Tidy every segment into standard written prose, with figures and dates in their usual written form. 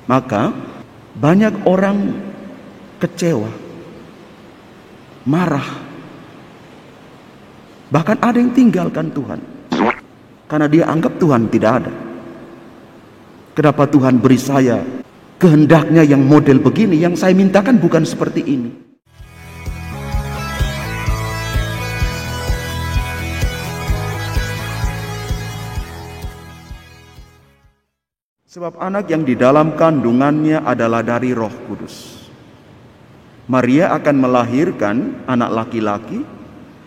Maka banyak orang kecewa, marah, bahkan ada yang tinggalkan Tuhan karena dia anggap Tuhan tidak ada. Kenapa Tuhan beri saya kehendaknya yang model begini? Yang saya mintakan bukan seperti ini. Sebab anak yang di dalam kandungannya adalah dari Roh Kudus. Maria akan melahirkan anak laki-laki,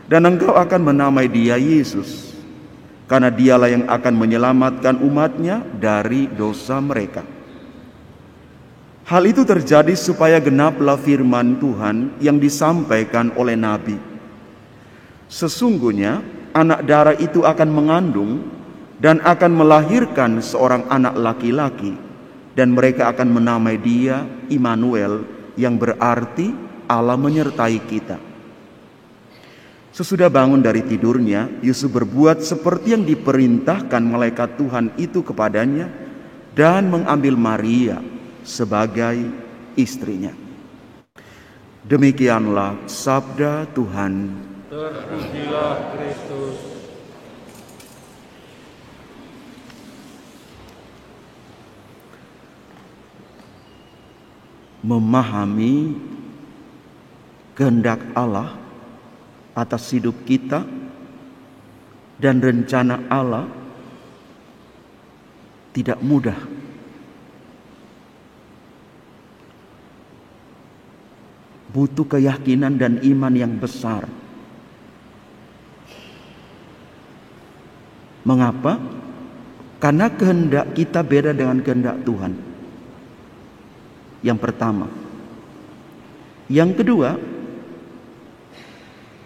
dan engkau akan menamai dia Yesus, karena dialah yang akan menyelamatkan umatnya dari dosa mereka. Hal itu terjadi supaya genaplah firman Tuhan yang disampaikan oleh Nabi. Sesungguhnya anak darah itu akan mengandung dan akan melahirkan seorang anak laki-laki, dan mereka akan menamai dia Immanuel, yang berarti Allah menyertai kita. Sesudah bangun dari tidurnya, Yusuf berbuat seperti yang diperintahkan malaikat Tuhan itu kepadanya, dan mengambil Maria sebagai istrinya. Demikianlah sabda Tuhan. Terpujilah Kristus. Memahami kehendak Allah atas hidup kita dan rencana Allah tidak mudah. Butuh keyakinan dan iman yang besar. Mengapa? Karena kehendak kita beda dengan kehendak Tuhan. Yang pertama. Yang kedua,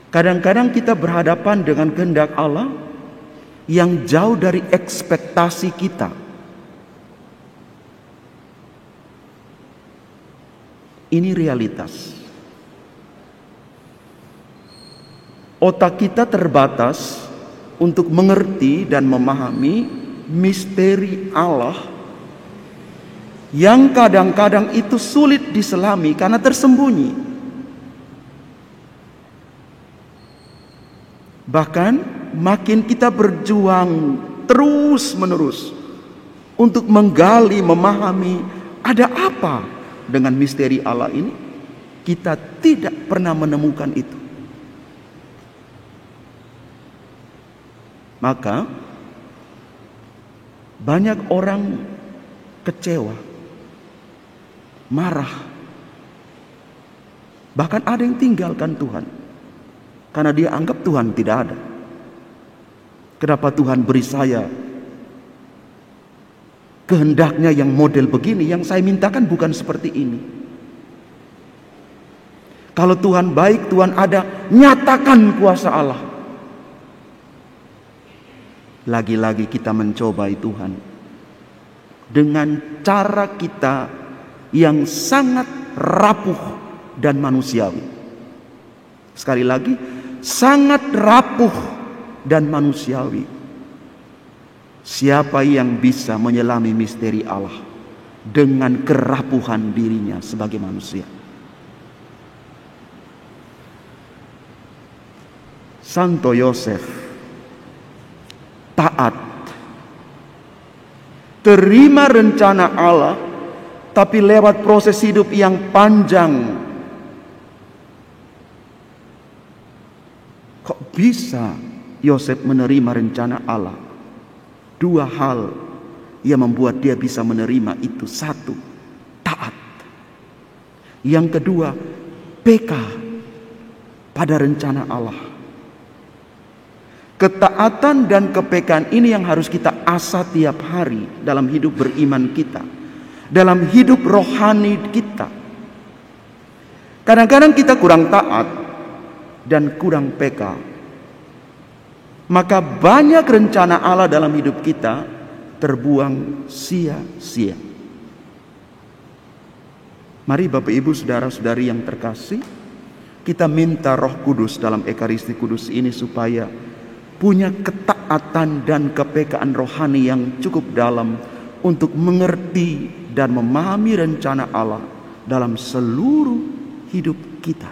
kadang-kadang kita berhadapan dengan kehendak Allah yang jauh dari ekspektasi kita. Ini realitas. Otak kita terbatas untuk mengerti dan memahami misteri Allah yang kadang-kadang itu sulit diselami karena tersembunyi. Bahkan makin kita berjuang terus-menerus untuk menggali, memahami ada apa dengan misteri Allah ini, kita tidak pernah menemukan itu. Maka banyak orang kecewa, marah, bahkan ada yang tinggalkan Tuhan karena dia anggap Tuhan tidak ada. Kenapa Tuhan beri saya kehendaknya yang model begini? Yang saya mintakan bukan seperti ini. Kalau Tuhan baik, Tuhan ada, nyatakan kuasa Allah. Lagi-lagi kita mencobai Tuhan dengan cara kita yang sangat rapuh dan manusiawi. Sekali lagi, sangat rapuh dan manusiawi. Siapa yang bisa menyelami misteri Allah dengan kerapuhan dirinya sebagai manusia? Santo Yosef taat, terima rencana Allah, tapi lewat proses hidup yang panjang. Kok bisa Yosef menerima rencana Allah? Dua hal yang membuat dia bisa menerima itu. Satu, taat. Yang kedua, peka pada rencana Allah. Ketaatan dan kepekaan ini yang harus kita asah tiap hari dalam hidup beriman kita, dalam hidup rohani kita. Kadang-kadang kita kurang taat dan kurang peka, maka banyak rencana Allah dalam hidup kita terbuang sia-sia. Mari Bapak Ibu saudara-saudari yang terkasih, kita minta Roh Kudus dalam Ekaristi Kudus ini supaya punya ketaatan dan kepekaan rohani yang cukup dalam untuk mengerti dan memahami rencana Allah dalam seluruh hidup kita.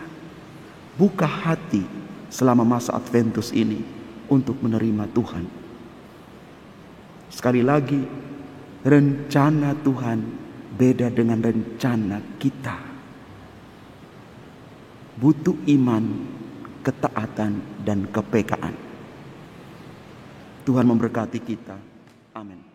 Buka hati selama masa Adventus ini untuk menerima Tuhan. Sekali lagi, rencana Tuhan beda dengan rencana kita. Butuh iman, ketaatan, dan kepekaan. Tuhan memberkati kita. Amin.